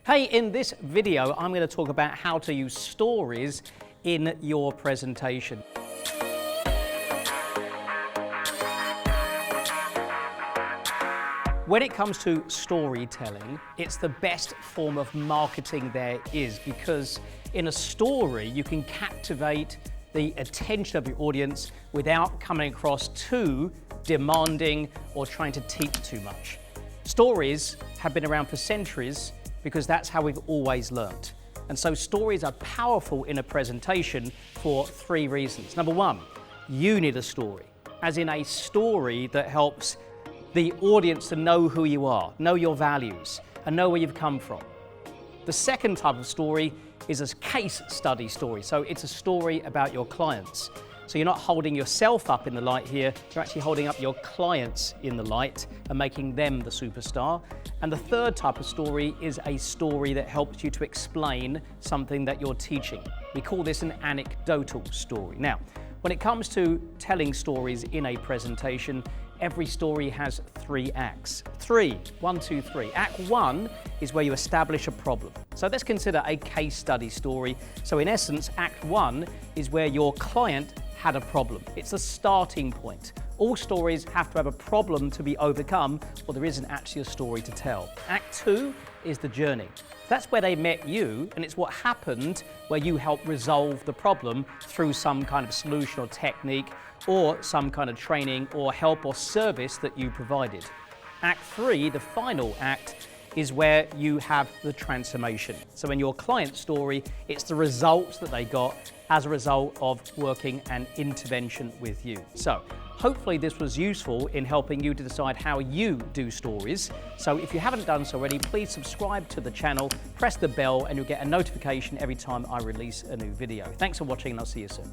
Hey, in this video, I'm going to talk about how to use stories in your presentation. When it comes to storytelling, it's the best form of marketing there is, because in a story, you can captivate the attention of your audience without coming across too demanding or trying to teach too much. Stories have been around for centuries because that's how we've always learnt. And so stories are powerful in a presentation for three reasons. Number one, you need a story, as in a story that helps the audience to know who you are, know your values, and know where you've come from. The second type of story is a case study story. So it's a story about your clients. So you're not holding yourself up in the light here, you're actually holding up your clients in the light and making them the superstar. And the third type of story is a story that helps you to explain something that you're teaching. We call this an anecdotal story. Now, when it comes to telling stories in a presentation, every story has three acts. One, two, three. Act one is where you establish a problem. So let's consider a case study story. So in essence, act one is where your client had a problem. It's a starting point. All stories have to have a problem to be overcome, or there isn't actually a story to tell. Act two is the journey. That's where they met you, and it's what happened where you helped resolve the problem through some kind of solution or technique, or some kind of training or help or service that you provided. Act three, the final act, is where you have the transformation. So in your client story, it's the results that they got as a result of working an intervention with you. So hopefully this was useful in helping you to decide how you do stories. So if you haven't done so already, please subscribe to the channel, press the bell, and you'll get a notification every time I release a new video. Thanks for watching, and I'll see you soon.